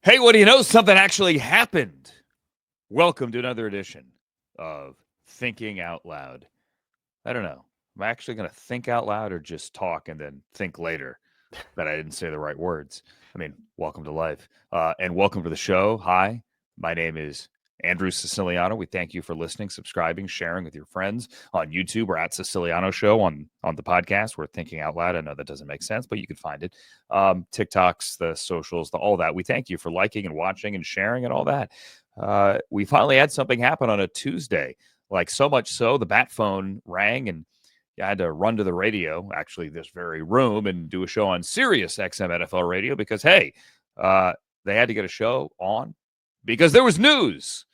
Hey, what do you know? Something actually happened. Welcome to another edition of Thinking Out Loud. I don't know. Am I actually going to think out loud or just talk and then think later that I didn't say the right words? I mean, welcome to life. And welcome to the show. Hi, my name is Andrew Siciliano. We thank you for listening, subscribing, sharing with your friends on YouTube or at Siciliano Show on the podcast. We're Thinking Out Loud. I know that doesn't make sense, but you can find it. TikToks, the socials, all that. We thank you for liking and watching and sharing and all that. We finally had something happen on a Tuesday, like so much so the bat phone rang and I had to run to the radio, actually this very room, and do a show on Sirius XM NFL radio because, hey, they had to get a show on because there was news.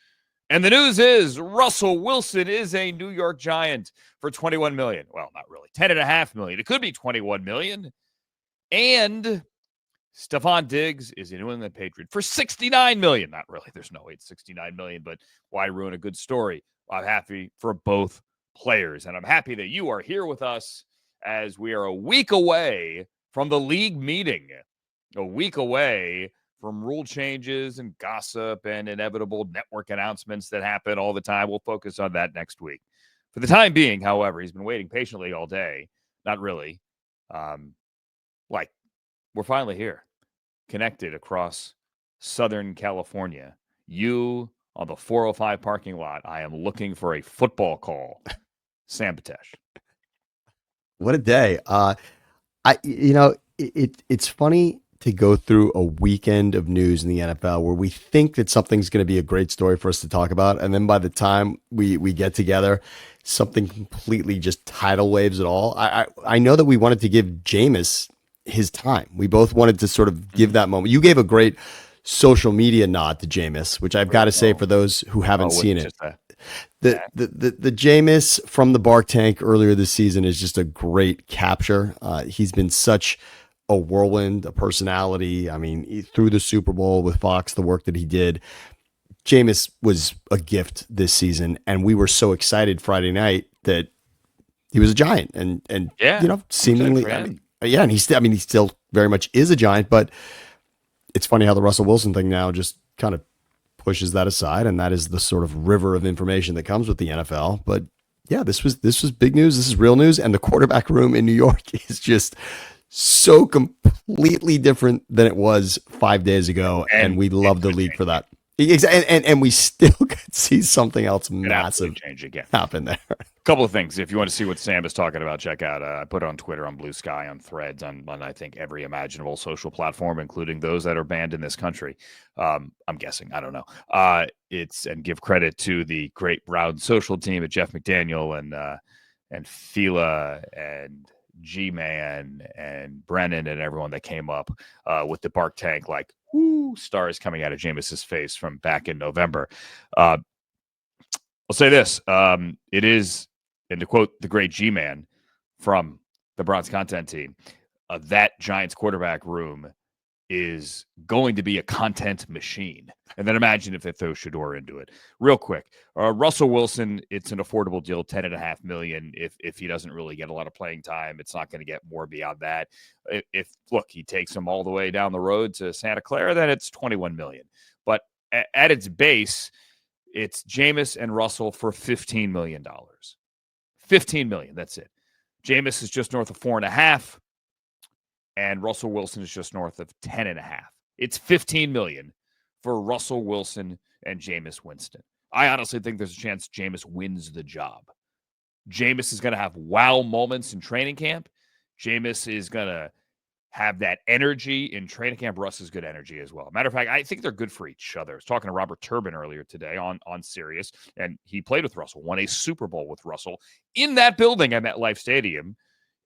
And the news is Russell Wilson is a New York Giant for $21 million. Well, not really. $10.5 million. It could be $21 million. And Stephon Diggs is a New England Patriot for $69 million. Not really. There's no way it's $69 million, but why ruin a good story? I'm happy for both players, and I'm happy that you are here with us as we are a week away from the league meeting, a week away from rule changes and gossip and inevitable network announcements that happen all the time. We'll focus on that next week. For the time being, however, he's been waiting patiently all day. Not really. We're finally here, connected across Southern California. You on the 405 parking lot. I am looking for a football call. Sam Betesh. What a day. It's funny to go through a weekend of news in the NFL where we think that something's going to be a great story for us to talk about. And then by the time we get together, something completely just tidal waves it all. I know that we wanted to give Jameis his time. We both wanted to sort of give that moment. You gave a great social media nod to Jameis, which I've got to say for those who haven't seen it. The Jameis from the Bark Tank earlier this season is just a great capture. He's been such a whirlwind, a personality. I mean, through the Super Bowl with Fox, the work that he did, Jameis was a gift this season, and we were so excited Friday night that he was a Giant, and seemingly, and he still very much is a Giant, but it's funny how the Russell Wilson thing now just kind of pushes that aside, and that is the sort of river of information that comes with the NFL. But yeah, this was big news. This is real news, and the quarterback room in New York is just so completely different than it was 5 days ago, and we love the league for that. And we still could see something else massive change again happen there. A couple of things. If you want to see what Sam is talking about, check out. I put it on Twitter, on Blue Sky, on Threads, on I think every imaginable social platform, including those that are banned in this country. I'm guessing. I don't know. And give credit to the great Brown social team at Jeff McDaniel and Fila and G-Man and Brennan and everyone that came up with the Bark Tank, like stars coming out of Jameis's face from back in November. I'll say this. It is, and to quote the great G-Man from the Browns content team, that Giants quarterback room is going to be a content machine. And then imagine if they throw Shedeur into it. Real quick, Russell Wilson, it's an affordable deal, $10.5 million. If he doesn't really get a lot of playing time, it's not going to get more beyond that. If he takes him all the way down the road to Santa Clara, then it's $21 million. But at its base, it's Jameis and Russell for $15 million. $15 million, that's it. Jameis is just north of 4.5, and Russell Wilson is just north of 10.5. It's $15 million for Russell Wilson and Jameis Winston. I honestly think there's a chance Jameis wins the job. Jameis is going to have wow moments in training camp. Jameis is going to have that energy in training camp. Russ is good energy as well. Matter of fact, I think they're good for each other. I was talking to Robert Turbin earlier today on Sirius, and he played with Russell, won a Super Bowl with Russell in that building at MetLife Stadium.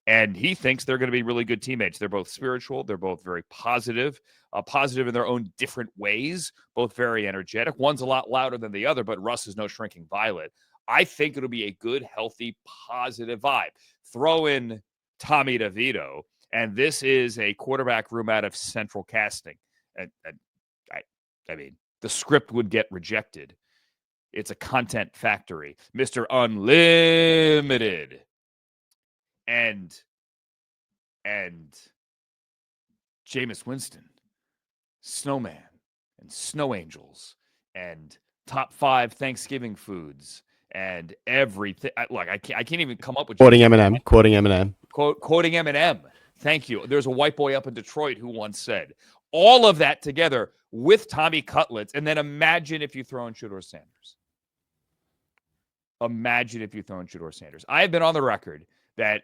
And he thinks they're going to be really good teammates. They're both spiritual. They're both very positive in their own different ways, both very energetic. One's a lot louder than the other, but Russ is no shrinking violet. I think it'll be a good, healthy, positive vibe. Throw in Tommy DeVito, and this is a quarterback room out of central casting. And I mean, the script would get rejected. It's a content factory. Mr. Unlimited. And Jameis Winston, Snowman, and snow angels and top 5 Thanksgiving foods and everything. I can't even come up with Quoting Eminem. Quoting Eminem. Quoting Eminem. Thank you. There's a white boy up in Detroit who once said, all of that together with Tommy Cutlets, and then imagine if you throw in Shedeur Sanders. Imagine if you throw in Shedeur Sanders. I have been on the record that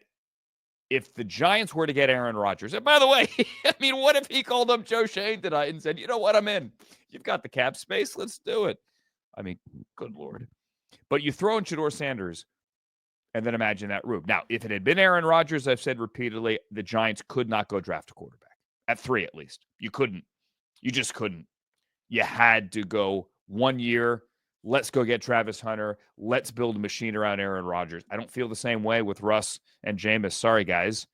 if the Giants were to get Aaron Rodgers, and by the way, I mean, what if he called up Joe Shane tonight and said, you know what, I'm in. You've got the cap space. Let's do it. I mean, good Lord. But you throw in Shedeur Sanders, and then imagine that room. Now, if it had been Aaron Rodgers, I've said repeatedly, the Giants could not go draft a quarterback. At 3, at least. You couldn't. You just couldn't. You had to go 1 year. Let's go get Travis Hunter. Let's build a machine around Aaron Rodgers. I don't feel the same way with Russ and Jameis. Sorry, guys.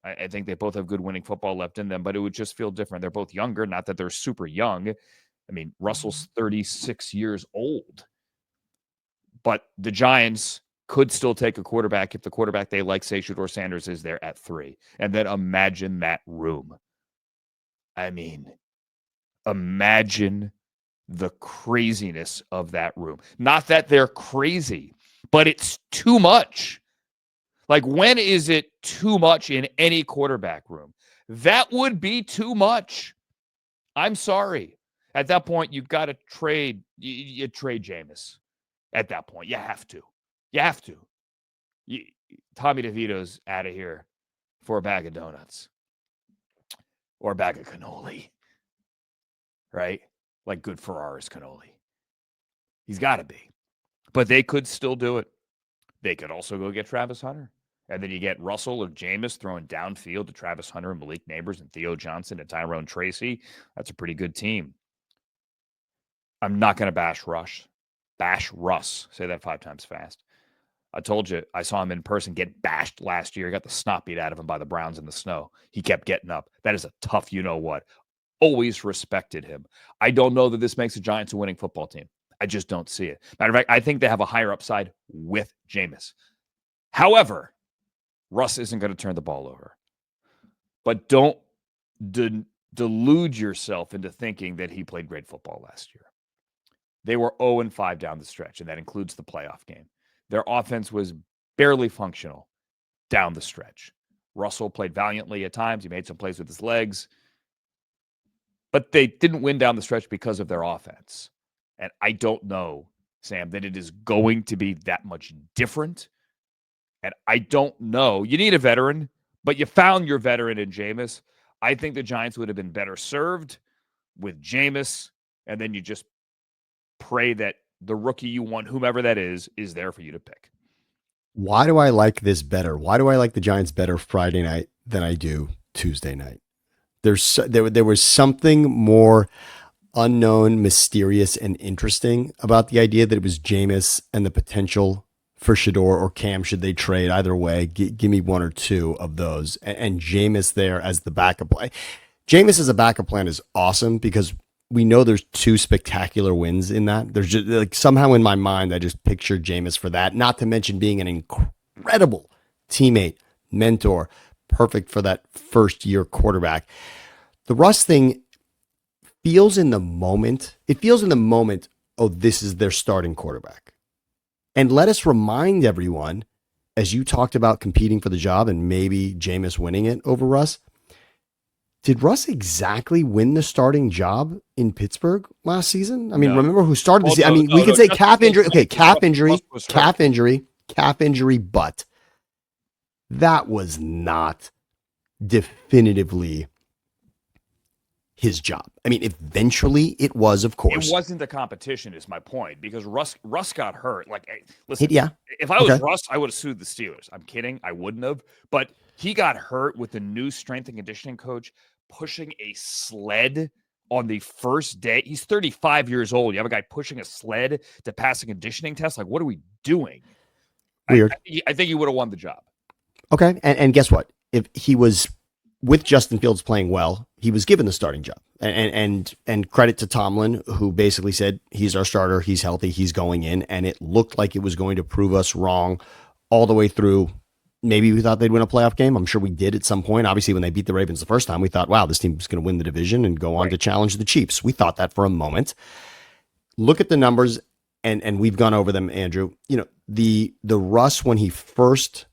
I think they both have good winning football left in them, but it would just feel different. They're both younger. Not that they're super young. I mean, Russell's 36 years old. But the Giants could still take a quarterback if the quarterback they like, say Shedeur Sanders, is there at 3. And then imagine that room. I mean, imagine the craziness of that room. Not that they're crazy, but it's too much. Like, when is it too much in any quarterback room? That would be too much. I'm sorry. At that point, you've got to trade. You trade Jameis. At that point, you have to. You have to. Tommy DeVito's out of here for a bag of donuts or a bag of cannoli, right? Like good Ferraris cannoli. He's got to be. But they could still do it. They could also go get Travis Hunter. And then you get Russell or Jameis throwing downfield to Travis Hunter and Malik Neighbors and Theo Johnson and Tyrone Tracy. That's a pretty good team. I'm not going to bash Russ. Say that 5 times fast. I told you, I saw him in person get bashed last year. He got the snot beat out of him by the Browns in the snow. He kept getting up. That is a tough you-know-what. Always respected him. I don't know that this makes the Giants a winning football team. I just don't see it. Matter of fact, I think they have a higher upside with Jameis. However, Russ isn't going to turn the ball over. But don't delude yourself into thinking that he played great football last year. They were 0-5 down the stretch, and that includes the playoff game. Their offense was barely functional down the stretch. Russell played valiantly at times. He made some plays with his legs. But they didn't win down the stretch because of their offense. And I don't know, Sam, that it is going to be that much different. And I don't know. You need a veteran, but you found your veteran in Jameis. I think the Giants would have been better served with Jameis, and then you just pray that the rookie you want, whomever that is there for you to pick. Why do I like this better? Why do I like the Giants better Friday night than I do Tuesday night? There was something more unknown, mysterious, and interesting about the idea that it was Jameis and the potential for Shedeur or Cam should they trade. Either way, give me 1 or 2 of those. And Jameis there as the backup plan. Jameis as a backup plan is awesome because we know there's 2 spectacular wins in that. There's just like somehow in my mind, I just pictured Jameis for that, not to mention being an incredible teammate, mentor, perfect for that first year quarterback. The Russ thing feels in the moment. It feels in the moment, oh, this is their starting quarterback. And let us remind everyone, as you talked about competing for the job and maybe Jameis winning it over Russ, did Russ exactly win the starting job in Pittsburgh last season? I mean, no. Remember who started the season? I mean, we could say calf injury. Okay, calf injury, but that was not definitively his job. I mean, eventually it was, of course. It wasn't a competition, is my point, because Russ got hurt. Like, listen, if I was Russ, I would have sued the Steelers. I'm kidding. I wouldn't have. But he got hurt with the new strength and conditioning coach pushing a sled on the first day. He's 35 years old. You have a guy pushing a sled to pass a conditioning test. Like, what are we doing? Weird. I think he would have won the job. Okay. And guess what? If he was with Justin Fields playing well, he was given the starting job. And credit to Tomlin, who basically said, he's our starter, he's healthy, he's going in. And it looked like it was going to prove us wrong all the way through maybe we thought they'd win a playoff game. I'm sure we did at some point. Obviously, when they beat the Ravens the first time, we thought, wow, this team's going to win the division and go on to challenge the Chiefs. We thought that for a moment. Look at the numbers, and we've gone over them, Andrew. The Russ when he first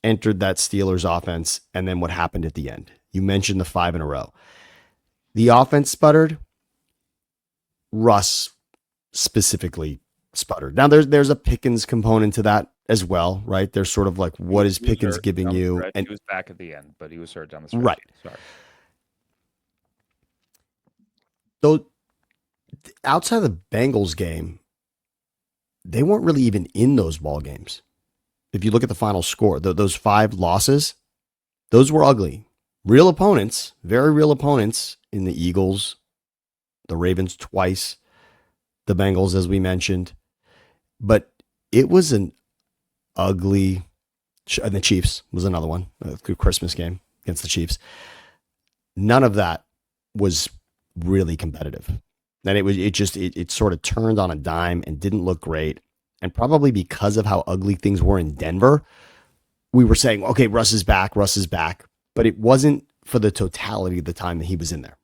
entered that Steelers offense, and then what happened at the end. You mentioned the 5 in a row. The offense sputtered. Russ specifically sputtered. Now there's a Pickens component to that as well, right? There's sort of like, what is Pickens giving you? And he was back at the end, but he was hurt down the stretch. Right. Sorry. So outside of the Bengals game, they weren't really even in those ball games. If you look at the final score, those 5 losses, those were ugly. Real opponents, very real opponents in the Eagles, the Ravens twice, the Bengals, as we mentioned. But it was an ugly, and the Chiefs was another one, a Christmas game against the Chiefs. None of that was really competitive. And it sort of turned on a dime and didn't look great. And probably because of how ugly things were in Denver, we were saying, okay, Russ is back. But it wasn't for the totality of the time that he was in there.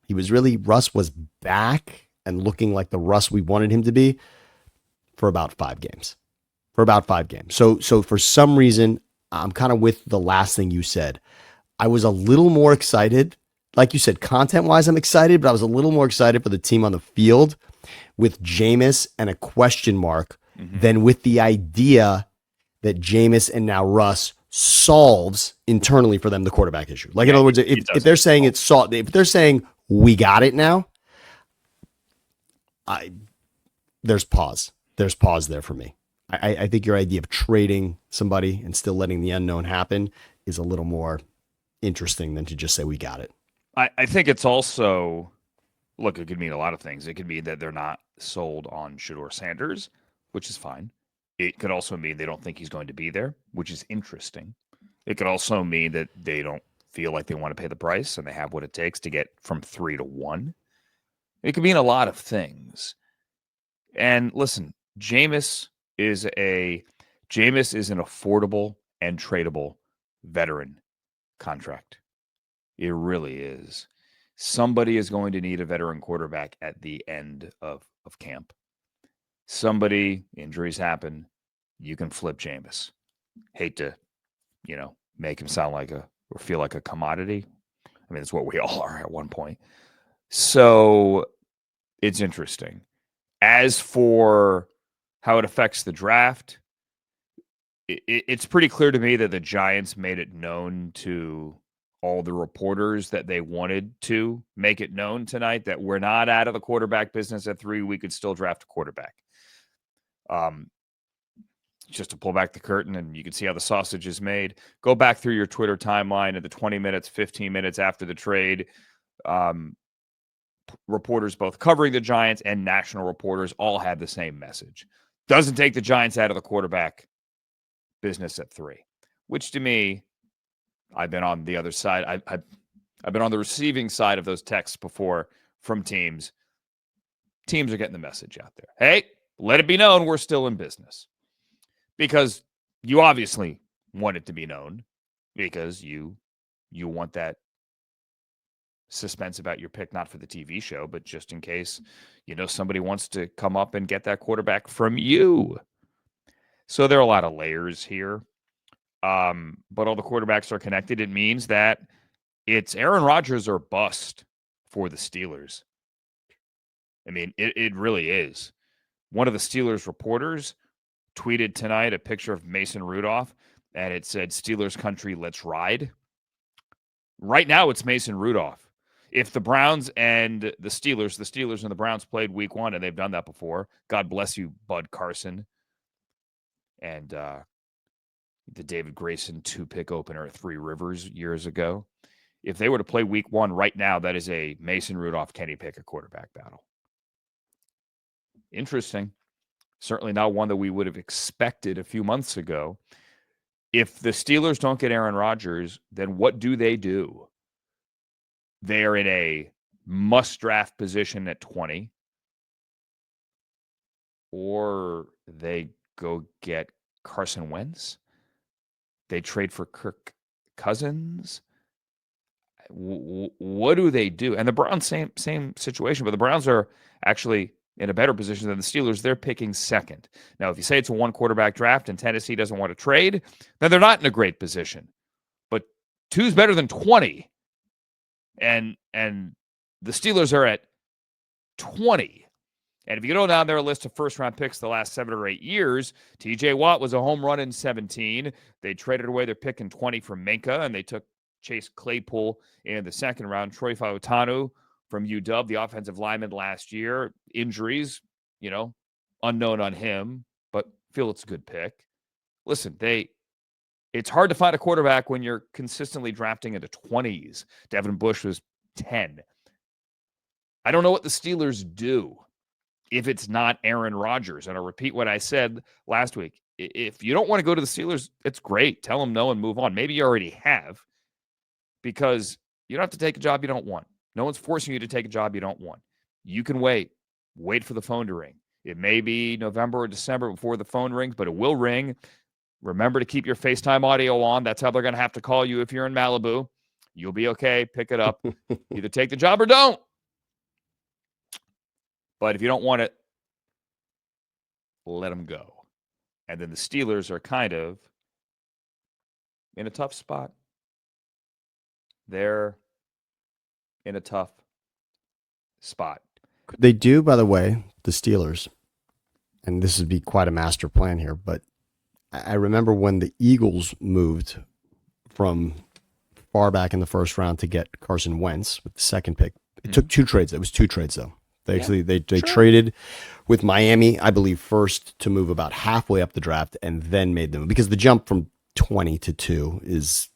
Russ was back and looking like the Russ we wanted him to be for about 5 games. So for some reason, I'm kind of with the last thing you said. I was a little more excited. Like you said, content-wise, I'm excited, but I was a little more excited for the team on the field with Jameis and a question mark than with the idea that Jameis and now Russ solves internally for them the quarterback issue. Like, in other words, if they're saying it's solved, if they're saying we got it now, there's pause. There's pause there for me. I think your idea of trading somebody and still letting the unknown happen is a little more interesting than to just say we got it. I think it's also, look, it could mean a lot of things. It could mean that they're not sold on Shedeur Sanders, which is fine. It could also mean they don't think he's going to be there, which is interesting. It could also mean that they don't feel like they want to pay the price and they have what it takes to get from 3 to 1. It could mean a lot of things. And listen, Jameis is an affordable and tradable veteran contract. It really is. Somebody is going to need a veteran quarterback at the end of camp. Injuries happen. You can flip Jameis. Hate to, make him sound like or feel like a commodity. I mean, it's what we all are at one point. So it's interesting. As for how it affects the draft, it's pretty clear to me that the Giants made it known to all the reporters that they wanted to make it known tonight that we're not out of the quarterback business at 3. We could still draft a quarterback. Just to pull back the curtain and you can see how the sausage is made. Go back through your Twitter timeline at the 20 minutes, 15 minutes after the trade. Reporters both covering the Giants and national reporters all had the same message. Doesn't take the Giants out of the quarterback business at 3, which to me, I've been on the other side. I've been on the receiving side of those texts before from teams. Teams are getting the message out there. Hey, let it be known we're still in business. Because you obviously want it to be known because you want that suspense about your pick, not for the TV show, but just in case, somebody wants to come up and get that quarterback from you. So there are a lot of layers here. But all the quarterbacks are connected. It means that it's Aaron Rodgers or bust for the Steelers. I mean, it really is. One of the Steelers reporters tweeted tonight a picture of Mason Rudolph, and it said, Steelers country, let's ride. Right now, it's Mason Rudolph. If the Browns and the Steelers and the Browns played week 1, and they've done that before, God bless you, Bud Carson. And the David Grayson 2-pick opener at 3 Rivers years ago. If they were to play week 1 right now, that is a Mason Rudolph, Kenny Pickett quarterback battle. Interesting. Certainly not one that we would have expected a few months ago. If the Steelers don't get Aaron Rodgers, then what do? They are in a must-draft position at 20. Or they go get Carson Wentz. They trade for Kirk Cousins. What do they do? And the Browns, same situation, but the Browns are actually in a better position than the Steelers. They're picking second. Now, if you say it's a one quarterback draft and Tennessee doesn't want to trade, then they're not in a great position. But 2's better than 20. And the Steelers are at 20. And if you go down their list of first-round picks the last 7 or 8 years, T.J. Watt was a home run in 17. They traded away their pick in 20 for Minka, and they took Chase Claypool in the second round. Troy Fautanu from UW, the offensive lineman last year. Injuries, unknown on him, but feel it's a good pick. Listen, it's hard to find a quarterback when you're consistently drafting into 20s. Devin Bush was 10. I don't know what the Steelers do if it's not Aaron Rodgers. And I'll repeat what I said last week. If you don't want to go to the Steelers, it's great. Tell them no and move on. Maybe you already have, because you don't have to take a job you don't want. No one's forcing you to take a job you don't want. You can wait for the phone to ring. It may be November or December before the phone rings, but it will ring. Remember to keep your FaceTime audio on. That's how they're going to have to call you if you're in Malibu. You'll be okay. Pick it up. Either take the job or don't. But if you don't want it, let them go. And then the Steelers are kind of in a tough spot. They're in a tough spot. They do, by the way, the Steelers, and this would be quite a master plan here, but I remember when the Eagles moved from far back in the first round to get Carson Wentz with the second pick. It took 2 trades. It was 2 trades, though. They traded with Miami, I believe, first to move about halfway up the draft, and then made them, because the jump from 20 to 2 is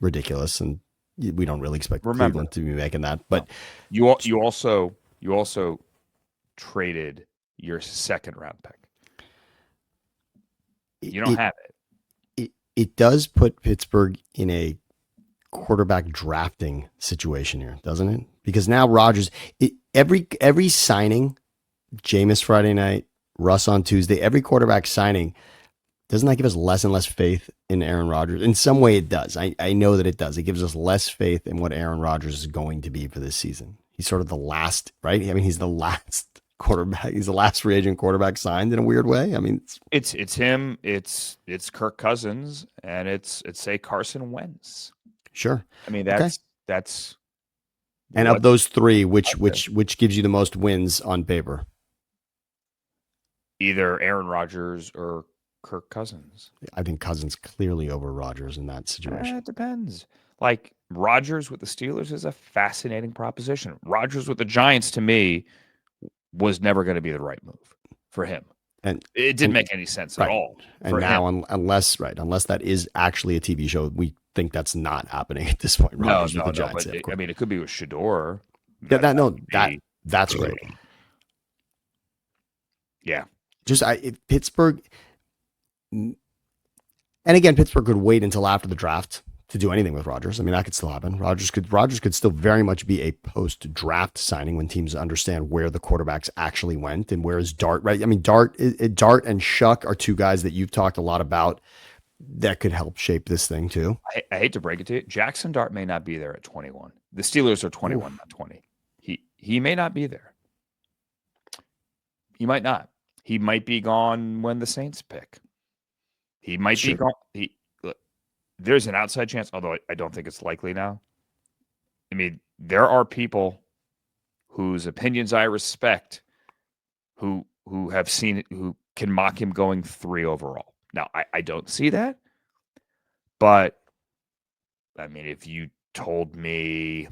ridiculous, and we don't really expect Cleveland to be making that. But you also traded your second round pick. You don't have it. It does put Pittsburgh in a quarterback drafting situation here, doesn't it? Because now Rodgers, every signing, Jameis Friday night, Russ on Tuesday, every quarterback signing, doesn't that give us less and less faith in Aaron Rodgers? In some way it does. I know that it does. It gives us less faith in what Aaron Rodgers is going to be for this season. He's sort of the last, right? I mean, he's the last quarterback. He's the last free agent quarterback signed in a weird way. I mean, it's him, it's Kirk Cousins, and it's say Carson Wentz. Sure. I mean, that's and of those 3, which gives you the most wins on paper? Either Aaron Rodgers or Kirk Cousins. I think Cousins clearly over Rodgers in that situation. It depends. Like, Rodgers with the Steelers is a fascinating proposition. Rodgers with the Giants, to me, was never going to be the right move for him. And it didn't make any sense at all. And now, unless that is actually a TV show, we think that's not happening at this point. Rodgers with the Giants, but it could be with Shedeur. That's great. Yeah. Just Pittsburgh, and again, Pittsburgh could wait until after the draft to do anything with Rodgers. I mean, that could still happen. Rodgers could still very much be a post-draft signing when teams understand where the quarterbacks actually went and where is Dart, right? I mean, Dart and Shuck are 2 guys that you've talked a lot about that could help shape this thing too. I hate to break it to you. Jackson Dart may not be there at 21. The Steelers are 21, not 20. He may not be there. He might not. He might be gone when the Saints pick. He might be gone. There's an outside chance, although I don't think it's likely now. I mean, there are people whose opinions I respect who have seen it, who can mock him going 3 overall. Now, I don't see that. But, I mean, if you told me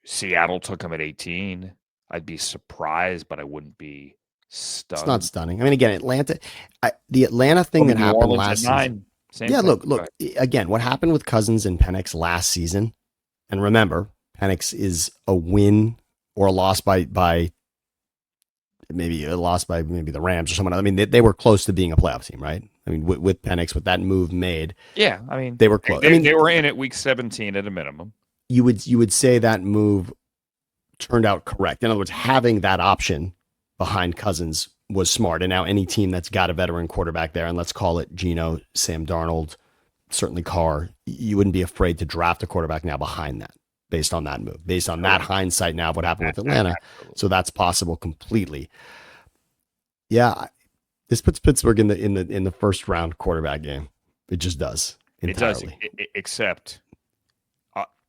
Seattle took him at 18, I'd be surprised, but I wouldn't be stunned. It's not stunning. I mean, again, the Atlanta thing that happened last season. Look, again, what happened with Cousins and Penix last season, and remember, Penix is a win or a loss by maybe the Rams or someone else. I mean, they were close to being a playoff team, right? I mean, with Penix, with that move made. Yeah, I mean, they were close. They were in at week 17 at a minimum. You would say that move turned out correct. In other words, having that option behind Cousins was smart. And now any team that's got a veteran quarterback there, and let's call it Geno, Sam Darnold, certainly Carr, you wouldn't be afraid to draft a quarterback now behind that, based on that move, based on that hindsight now of what happened with Atlanta. So that's possible completely. Yeah, this puts Pittsburgh in the first round quarterback game. It just does entirely. It does, except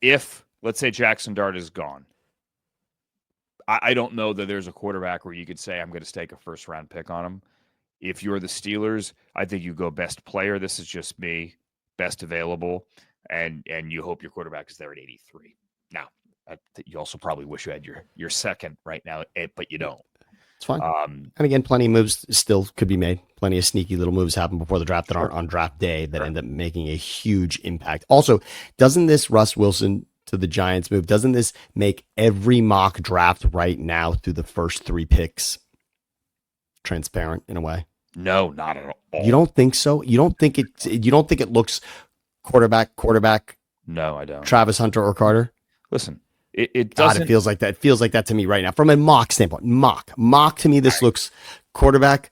if, let's say, Jackson Dart is gone. I don't know that there's a quarterback where you could say, I'm going to stake a first-round pick on him. If you're the Steelers, I think you go best player. This is just me, best available, and you hope your quarterback is there at 83. Now, you also probably wish you had your second right now, but you don't. It's fine. And again, plenty of moves still could be made. Plenty of sneaky little moves happen before the draft that aren't on draft day that end up making a huge impact. Also, doesn't this Russ Wilson to the Giants move, doesn't this make every mock draft right now through the first 3 picks transparent in a way? No, not at all. You don't think so? You don't think it looks quarterback? No, I don't. Travis Hunter or Carter? Listen, it doesn't. God, it feels like that. It feels like that to me right now. From a mock standpoint, mock to me, this looks quarterback,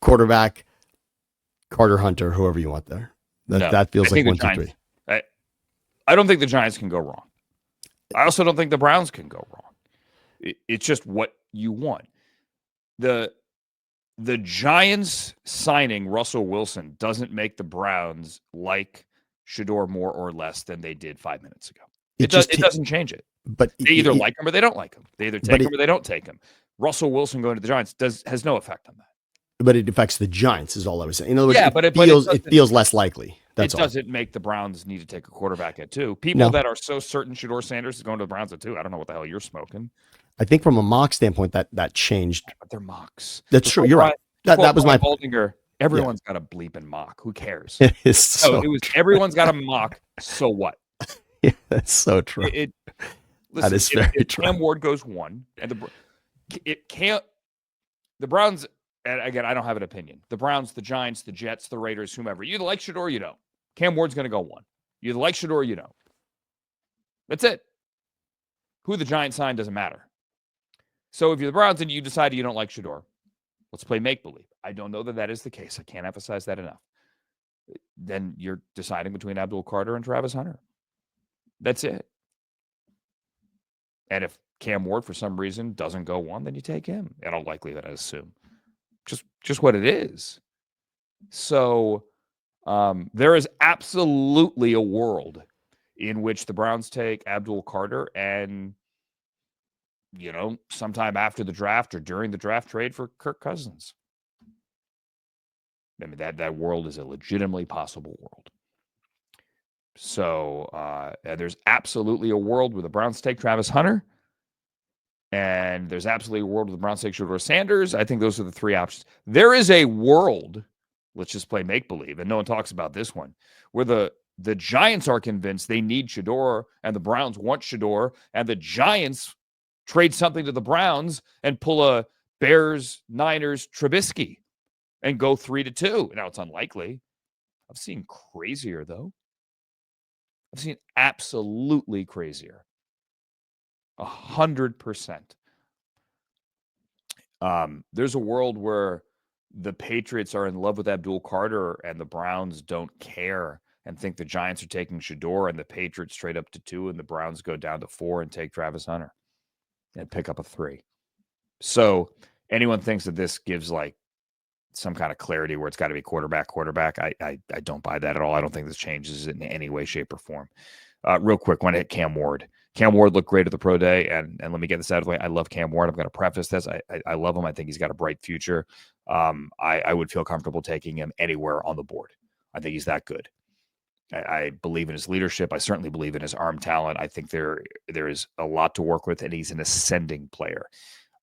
Carter Hunter, whoever you want there. That feels like 1, 2, 3. I don't think the Giants can go wrong. I also don't think the Browns can go wrong. It's just what you want. The Giants signing Russell Wilson doesn't make the Browns like Shedeur more or less than they did 5 minutes ago. It doesn't change it. But they either like him or they don't like him. They either take him or they don't take him. Russell Wilson going to the Giants has no effect on that. But it affects the Giants, is all I was saying. In other words, it feels less likely. That's all. It doesn't make the Browns need to take a quarterback at 2. People that are so certain Shedeur Sanders is going to the Browns at 2, I don't know what the hell you're smoking. I think from a mock standpoint that changed. But they're mocks. That's true. You're right. That was my Baldinger. Everyone's got a bleep and mock. Who cares? It is so everyone's got a mock. So what? Yeah, that's so true. Listen, that is very true. Cam Ward goes 1, and the Browns. And again, I don't have an opinion. The Browns, the Giants, the Jets, the Raiders, whomever. You either like Shedeur or you don't. Cam Ward's going to go 1. You either like Shedeur or you don't. That's it. Who the Giants sign doesn't matter. So if you're the Browns and you decide you don't like Shedeur, let's play make-believe. I don't know that is the case. I can't emphasize that enough. Then you're deciding between Abdul Carter and Travis Hunter. That's it. And if Cam Ward, for some reason, doesn't go 1, then you take him. In all likelihood, I assume. Just what it is. So there is absolutely a world in which the Browns take Abdul Carter and, sometime after the draft or during the draft trade for Kirk Cousins. I mean, that world is a legitimately possible world. So there's absolutely a world where the Browns take Travis Hunter. And there's absolutely a world where the Browns take Shedeur Sanders. I think those are the 3 options. There is a world, let's just play make-believe, and no one talks about this one, where the Giants are convinced they need Shedeur, and the Browns want Shedeur, and the Giants trade something to the Browns and pull a Bears, Niners, Trubisky and go 3-2. Now, it's unlikely. I've seen crazier, though. I've seen absolutely crazier. 100%. There's a world where the Patriots are in love with Abdul Carter and the Browns don't care and think the Giants are taking Shedeur, and the Patriots trade up to 2 and the Browns go down to 4 and take Travis Hunter and pick up a 3. So anyone thinks that this gives like some kind of clarity where it's got to be quarterback. I don't buy that at all. I don't think this changes it in any way, shape, or form. Real quick, want to hit Cam Ward. Cam Ward looked great at the pro day, and let me get this out of the way. I love Cam Ward. I'm going to preface this. I love him. I think he's got a bright future. I would feel comfortable taking him anywhere on the board. I think he's that good. I believe in his leadership. I certainly believe in his arm talent. I think there is a lot to work with, and he's an ascending player.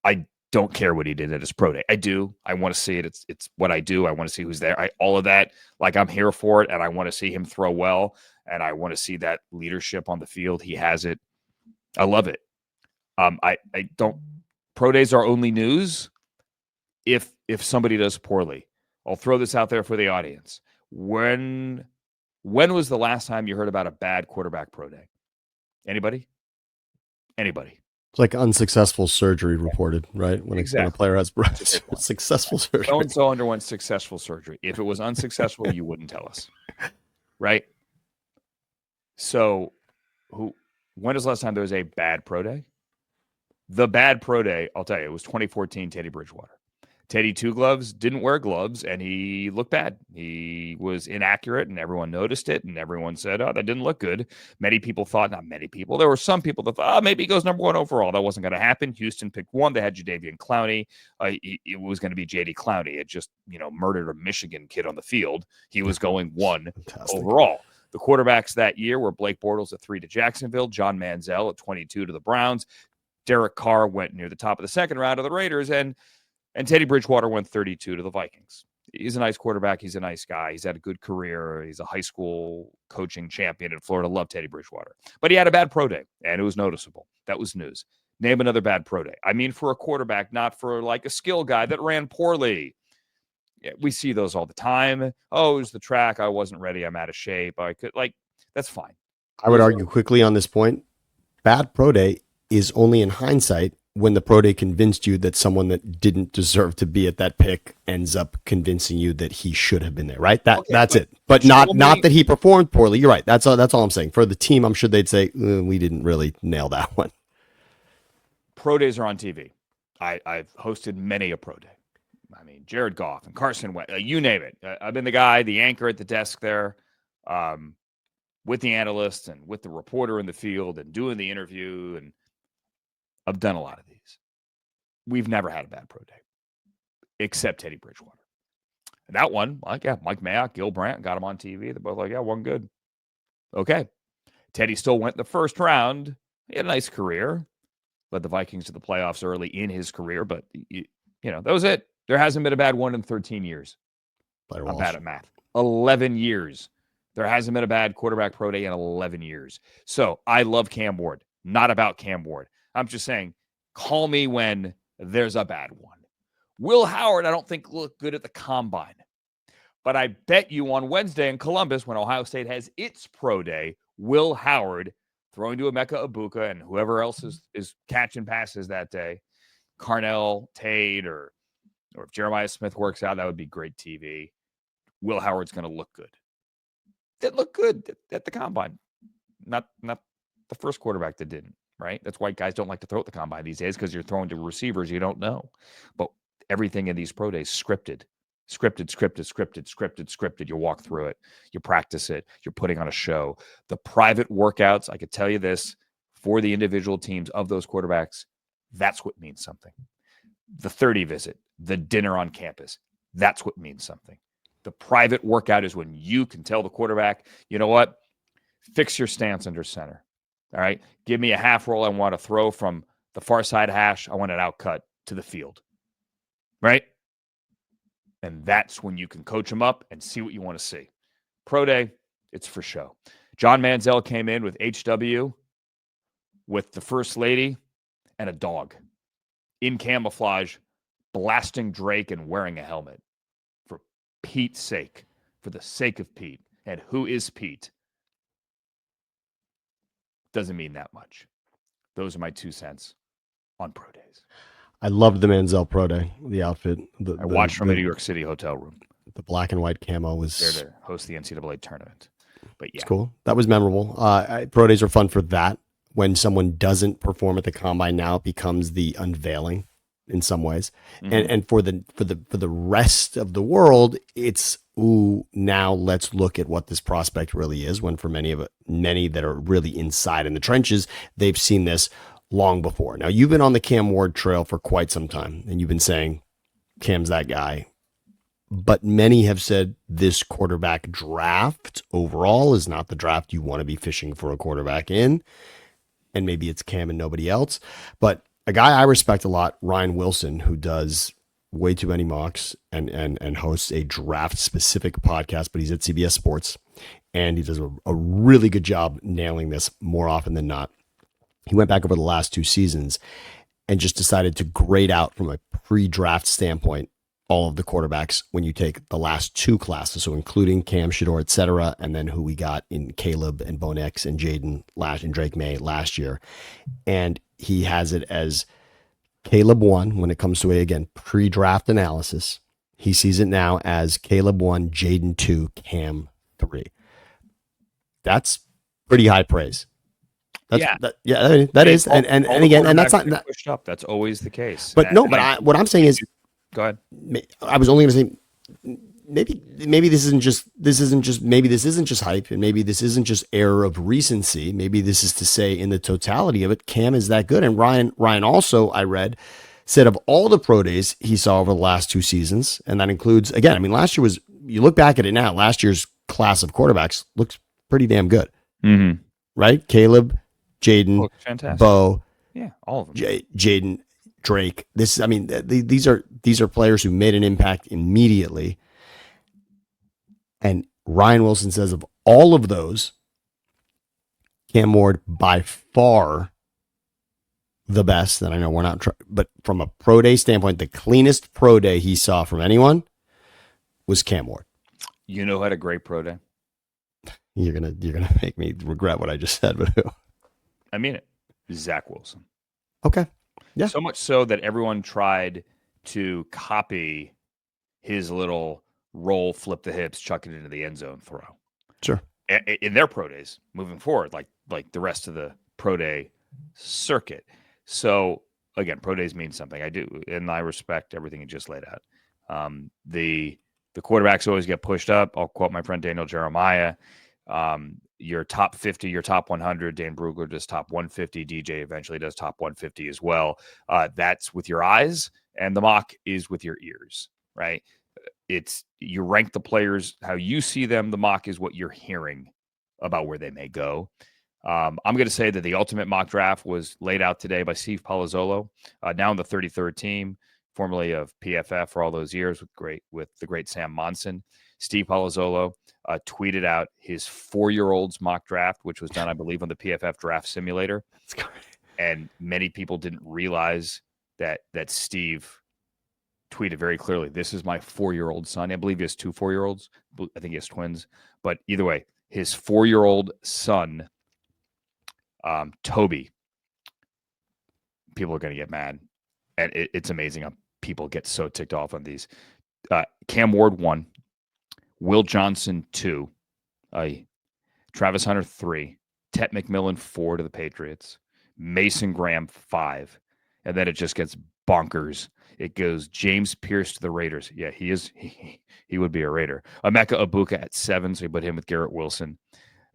I don't care what he did at his pro day. I do. I want to see it. It's what I do. I want to see who's there. All of that, like I'm here for it, and I want to see him throw well, and I want to see that leadership on the field. He has it. I love it. I don't. Pro days are only news if somebody does poorly. I'll throw this out there for the audience. When was the last time you heard about a bad quarterback pro day? Anybody? It's like unsuccessful surgery reported, right? When a Exactly. player has That's a good point. successful surgery. So and so underwent successful surgery. If it was unsuccessful, you wouldn't tell us, right? So, when was the last time there was a bad pro day? The bad pro day, I'll tell you, it was 2014 Teddy Bridgewater. Teddy Two Gloves didn't wear gloves, and he looked bad. He was inaccurate, and everyone noticed it, and everyone said, oh, that didn't look good. Many people thought, not many people, there were some people that thought, oh, maybe he goes number one overall. That wasn't going to happen. Houston picked one. They had Jadeveon Clowney. It was going to be J.D. Clowney. It just, murdered a Michigan kid on the field. He was going one overall. The quarterbacks that year were Blake Bortles at 3 to Jacksonville, John Manziel at 22 to the Browns. Derek Carr went near the top of the second round to the Raiders, and Teddy Bridgewater went 32 to the Vikings. He's a nice quarterback. He's a nice guy. He's had a good career. He's a high school coaching champion in Florida. Love Teddy Bridgewater. But he had a bad pro day, and it was noticeable. That was news. Name another bad pro day. I mean, for a quarterback, not for like a skill guy that ran poorly. Yeah, we see those all the time. Oh, it was the track. I wasn't ready. I'm out of shape. That's fine. I would argue quickly on this point. Bad pro day is only in hindsight when the pro day convinced you that someone that didn't deserve to be at that pick ends up convincing you that he should have been there, right? That's it. But not that he performed poorly. You're right. That's all I'm saying. For the team, I'm sure they'd say, we didn't really nail that one. Pro days are on TV. I've hosted many a pro day. I mean, Jared Goff and Carson Wentz, you name it. I've been the guy, the anchor at the desk there, with the analyst and with the reporter in the field and doing the interview, and I've done a lot of these. We've never had a bad pro day, except Teddy Bridgewater. And that one, Mike Mayock, Gil Brandt, got him on TV. They're both like, yeah, one good. Okay. Teddy still went in the first round. He had a nice career. Led the Vikings to the playoffs early in his career, but, that was it. There hasn't been a bad one in 13 years. I'm bad at math. 11 years. There hasn't been a bad quarterback pro day in 11 years. So I love Cam Ward. Not about Cam Ward. I'm just saying, call me when there's a bad one. Will Howard, I don't think looked good at the combine. But I bet you on Wednesday in Columbus, when Ohio State has its pro day, Will Howard throwing to Emeka Egbuka and whoever else is catching passes that day, Carnell, Tate, or if Jeremiah Smith works out, that would be great TV. Will Howard's going to look good. That looked good at the combine. Not the first quarterback that didn't, right? That's why guys don't like to throw at the combine these days, because you're throwing to receivers you don't know. But everything in these pro days scripted. You walk through it. You practice it. You're putting on a show. The private workouts, I could tell you this, for the individual teams of those quarterbacks, that's what means something. The 30 visit, the dinner on campus, that's what means something. The private workout is when you can tell the quarterback, you know what? Fix your stance under center. All right? Give me a half roll. I want to throw from the far side hash. I want it outcut to the field. Right? And that's when you can coach them up and see what you want to see. Pro day, it's for show. John Manziel came in with HW, with the first lady, and a dog in camouflage, blasting Drake and wearing a helmet. For Pete's sake. For the sake of Pete. And who is Pete? Doesn't mean that much. Those are my 2 cents on pro days. I loved the Manziel pro day, the outfit. I watched from a New York City hotel room. The black and white camo was there to host the NCAA tournament. But yeah, it's cool. That was memorable. Pro days are fun for that. When someone doesn't perform at the combine, now it becomes the unveiling in some ways, and for the rest of the world, it's now let's look at what this prospect really is. When for many that are really inside in the trenches, they've seen this long before. Now, you've been on the Cam Ward trail for quite some time, and you've been saying Cam's that guy. But many have said this quarterback draft overall is not the draft you want to be fishing for a quarterback in. And maybe it's Cam and nobody else. But a guy I respect a lot, Ryan Wilson, who does way too many mocks and hosts a draft-specific podcast, but he's at CBS Sports. And he does a really good job nailing this more often than not. He went back over the last 2 seasons and just decided to grade out from a pre-draft standpoint all of the quarterbacks when you take the last 2 classes, so including Cam, Shedeur, et cetera, and then who we got in Caleb and Bo Nix and Jaden and Drake May last year. And he has it as Caleb 1 when it comes to again, pre-draft analysis. He sees it now as Caleb 1, Jaden 2, Cam 3. That's pretty high praise. That is. And again, and that's not pushed up. That's always the case. But what I'm saying is, go ahead. I was only going to say, maybe this isn't just hype, and maybe this isn't just error of recency. Maybe this is to say, in the totality of it, Cam is that good. And Ryan also, I read, said of all the pro days he saw over the last 2 seasons, and that includes, again, I mean, last year was, you look back at it now, last year's class of quarterbacks looks pretty damn good, right? Caleb, Jaden, Bo, all of them, Jaden, Drake. These are players who made an impact immediately. And Ryan Wilson says of all of those, Cam Ward by far the best. And I know we're not, but from a pro day standpoint, the cleanest pro day he saw from anyone was Cam Ward. You know who had a great pro day? You're gonna make me regret what I just said, but who? I mean it. Zach Wilson. Okay. Yeah. So much so that everyone tried to copy his little roll, flip the hips, chuck it into the end zone throw. Sure. In their pro days moving forward, like the rest of the pro day circuit. So again, pro days mean something. I do, and I respect everything you just laid out. The quarterbacks always get pushed up. I'll quote my friend Daniel Jeremiah. Your top 50, your top 100, Dan Brugler does top 150. DJ eventually does top 150 as well. That's with your eyes, and the mock is with your ears, right? You rank the players how you see them. The mock is what you're hearing about where they may go. I'm going to say that the ultimate mock draft was laid out today by Steve Palazzolo, now on the 33rd team, formerly of PFF for all those years with the great Sam Monson. Steve Palazzolo tweeted out his 4-year-old's mock draft, which was done, I believe, on the PFF draft simulator. And many people didn't realize that Steve tweeted very clearly, "This is my 4-year-old son." I believe he has 2 4-year-olds. I think he has twins. But either way, his 4-year-old son, Toby, people are going to get mad. And it's amazing how people get so ticked off on these. Cam Ward 1. Will Johnson 2, Travis Hunter 3, Tet McMillan 4 to the Patriots, Mason Graham 5, and then it just gets bonkers. It goes James Pierce to the Raiders. Yeah, he would be a Raider. Emeka Ibuka at 7, so you put him with Garrett Wilson.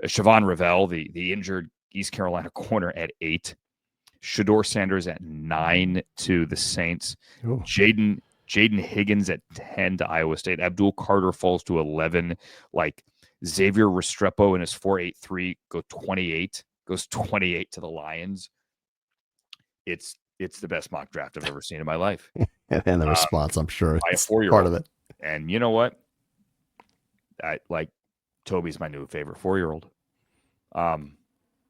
Siobhan Revell, the injured East Carolina corner, at 8. Shedeur Sanders at 9 to the Saints. Ooh. Jaden Higgins at 10 to Iowa State. Abdul Carter falls to 11. Like Xavier Restrepo in his 4.83 goes 28 to the Lions. It's the best mock draft I've ever seen in my life. And the response, I'm sure, it's part of it. And you know what? I like Toby's my new favorite 4-year-old. How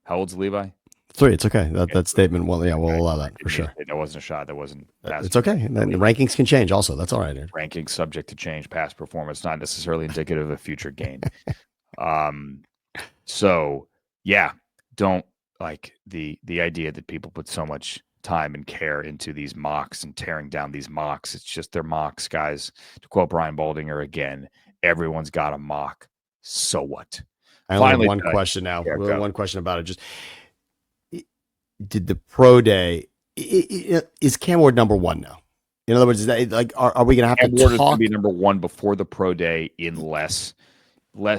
old's Levi? 3. It's okay. That statement. Well, yeah, we'll allow that for sure. That wasn't a shot. That wasn't. It's okay. And then the rankings can change. Also, that's all right. Dude. Rankings subject to change. Past performance not necessarily indicative of future gain. So yeah, don't like the idea that people put so much time and care into these mocks and tearing down these mocks. It's just they're mocks, guys. To quote Brian Baldinger again, everyone's got a mock. So what? I only have one question now. Yeah, one question about it. Just. Did the pro day is Cam Ward number 1 now? In other words, is that like are we going to have Cam to Ward talk? Is going to be number 1 before the pro day, unless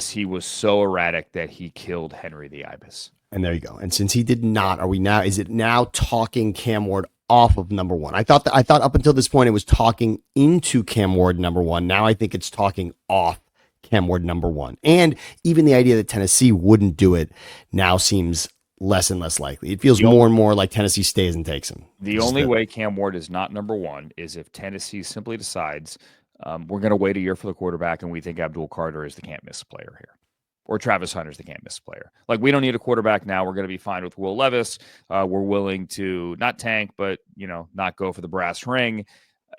he was so erratic that he killed Henry the Ibis. And there you go. And since he did not, is it now talking Cam Ward off of number 1? I thought up until this point it was talking into Cam Ward number 1. Now I think it's talking off Cam Ward number 1. And even the idea that Tennessee wouldn't do it now seems less and less likely. It feels more and more like Tennessee stays and takes him. The only way Cam Ward is not number 1 is if Tennessee simply decides we're going to wait a year for the quarterback and we think Abdul Carter is the can't miss player here, or Travis Hunter's the can't miss player. Like, we don't need a quarterback now. We're going to be fine with Will Levis. We're willing to not tank, but not go for the brass ring,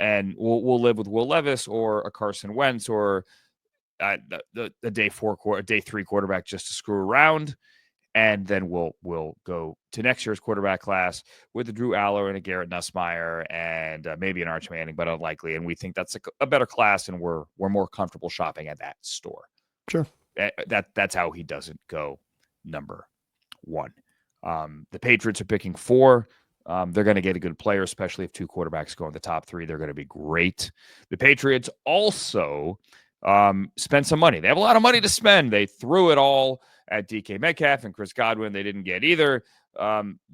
and we'll live with Will Levis or a Carson Wentz or the day 3 quarterback just to screw around. And then we'll go to next year's quarterback class with a Drew Aller and a Garrett Nussmeier and maybe an Arch Manning, but unlikely. And we think that's a better class, and we're more comfortable shopping at that store. Sure. That's how he doesn't go number one. The Patriots are picking 4. They're going to get a good player, especially if 2 quarterbacks go in the top 3. They're going to be great. The Patriots also spend some money. They have a lot of money to spend. They threw it all at DK Metcalf and Chris Godwin. They didn't get either.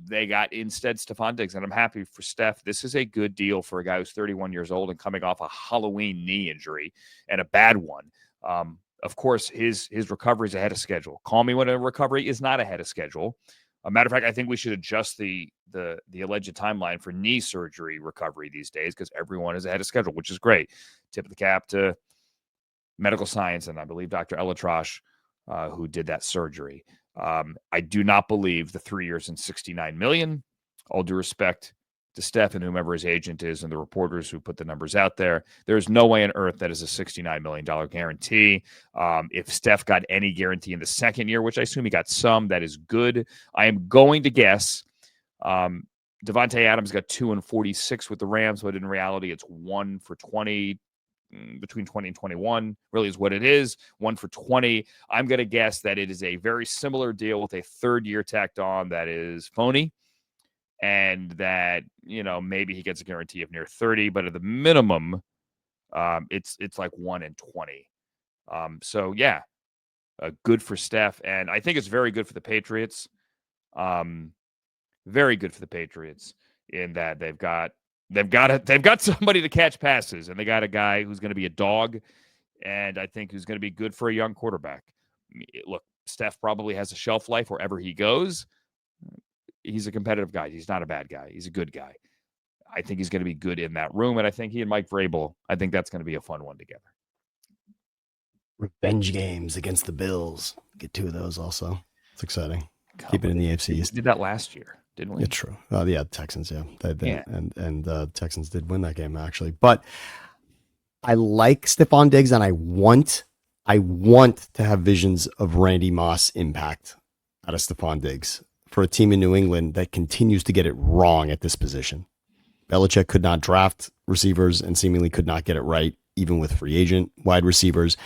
They got instead Stephon Diggs, and I'm happy for Steph. This is a good deal for a guy who's 31 years old and coming off a Halloween knee injury, and a bad one. Of course, his recovery is ahead of schedule. Call me when a recovery is not ahead of schedule. A matter of fact, I think we should adjust the alleged timeline for knee surgery recovery these days, because everyone is ahead of schedule, which is great. Tip of the cap to medical science, and I believe Dr. Elatrosh, who did that surgery. I do not believe the 3 years and $69 million. All due respect to Steph and whomever his agent is and the reporters who put the numbers out there, there's no way on earth that is a $69 million guarantee. If Steph got any guarantee in the second year, which I assume he got some, that is good. I am going to guess Devontae Adams got 2 and 46 with the Rams, but in reality, it's 1 for 20. Between 20 and 21 really is what it is. 1 for 20. I'm going to guess that it is a very similar deal with a third year tacked on that is phony, and that, maybe he gets a guarantee of near 30, but at the minimum, it's like 1 and 20. So yeah, good for Steph. And I think it's very good for the Patriots. Very good for the Patriots in that they've got somebody to catch passes, and they got a guy who's going to be a dog, and I think who's going to be good for a young quarterback. Look, Steph probably has a shelf life wherever he goes. He's a competitive guy. He's not a bad guy. He's a good guy. I think he's going to be good in that room, and I think he and Mike Vrabel, I think that's going to be a fun one together. Revenge games against the Bills. Get 2 of those also. It's exciting. God, keep it in the AFC East. We did that last year, didn't we? Yeah, true. Yeah, Texans, yeah. And Texans did win that game, actually. But I like Stephon Diggs, and I want to have visions of Randy Moss impact out of Stephon Diggs for a team in New England that continues to get it wrong at this position. Belichick could not draft receivers and seemingly could not get it right, even with free agent wide receivers.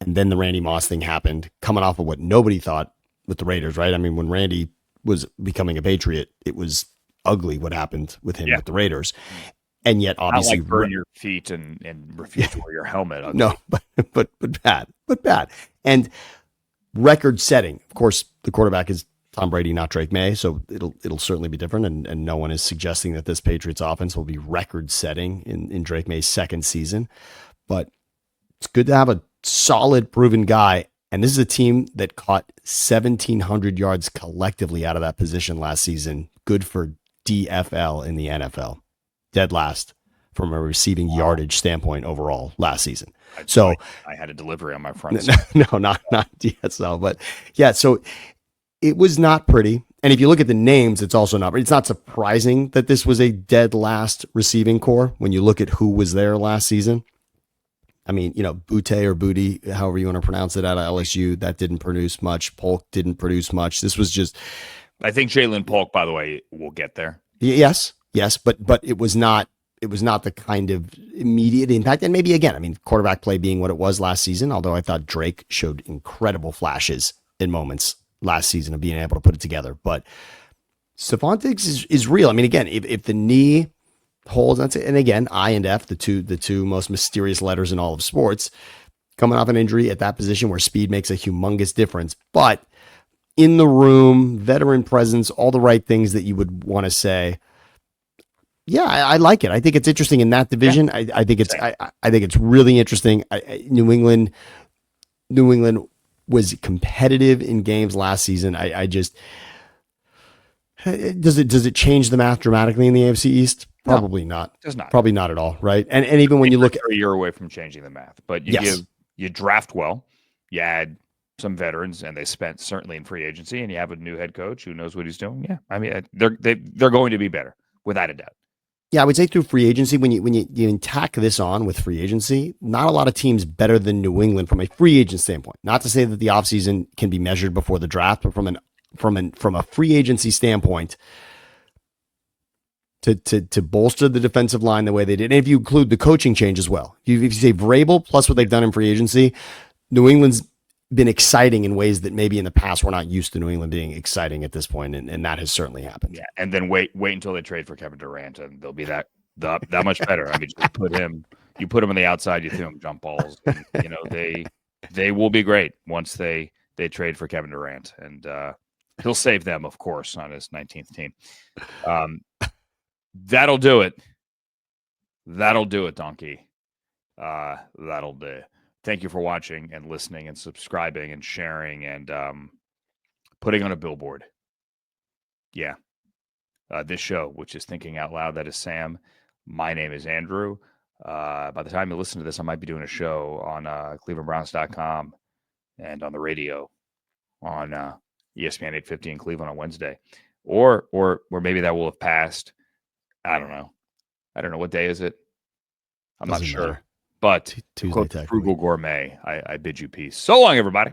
And then the Randy Moss thing happened, coming off of what nobody thought with the Raiders, right? I mean, when Randy was becoming a Patriot, it was ugly what happened with him with the Raiders. And yet, obviously, not like burn your feet and refuse to wear your helmet. Ugly. No, but bad. And record setting. Of course, the quarterback is Tom Brady, not Drake May, so it'll certainly be different. And no one is suggesting that this Patriots offense will be record setting in Drake May's second season. But it's good to have a solid, proven guy. And this is a team that caught 1,700 yards collectively out of that position last season. Good for DFL in the NFL. Dead last from a receiving yardage standpoint overall last season. So I had a delivery on my front. No, not DSL, but yeah. So it was not pretty. And if you look at the names, it's also not. It's not surprising that this was a dead last receiving core when you look at who was there last season. I mean, Butte or Booty, however you want to pronounce it, out of LSU, that didn't produce much. Polk didn't produce much. This was just. I think Jalen Polk, by the way, will get there. Yes, but it was not. It was not the kind of immediate impact. And maybe again, I mean, quarterback play being what it was last season. Although I thought Drake showed incredible flashes in moments last season of being able to put it together. But Stephon Diggs is real. I mean, again, if the knee holds, that's it. And again, I and F, the two most mysterious letters in all of sports, coming off an injury at that position where speed makes a humongous difference. But in the room, veteran presence, all the right things that you would want to say. Yeah, I like it. I think it's interesting in that division. Yeah. I think it's really interesting. New England was competitive in games last season. I just does it change the math dramatically in the AFC East? Probably not. Does not. Probably not at all, right? And even when you look at a year away from changing the math, but you draft well, you add some veterans, and they spent certainly in free agency, and you have a new head coach who knows what he's doing. Yeah, I mean they're going to be better without a doubt. Yeah, I would say through free agency, when you tack this on with free agency, not a lot of teams better than New England from a free agent standpoint. Not to say that the offseason can be measured before the draft, but from an from a free agency standpoint to bolster the defensive line the way they did. And if you include the coaching change as well, if you say Vrabel plus what they've done in free agency, New England's been exciting in ways that maybe in the past we're not used to New England being exciting at this point, and that has certainly happened. Yeah, and then wait until they trade for Kevin Durant, and they'll be that much better. I mean, just you put him on the outside, you throw him jump balls. And, they will be great once they trade for Kevin Durant, and he'll save them, of course, on his 19th team. That'll do it. That'll do it, Donkey. That'll do. Thank you for watching and listening and subscribing and sharing and putting on a billboard. Yeah. This show, which is Thinking Out Loud, that is Sam. My name is Andrew. By the time you listen to this, I might be doing a show on clevelandbrowns.com and on the radio on ESPN 850 in Cleveland on Wednesday. Or maybe that will have passed. I don't know. What day is it? I'm not sure. But Tuesday, Frugal Gourmet, I bid you peace. So long, everybody.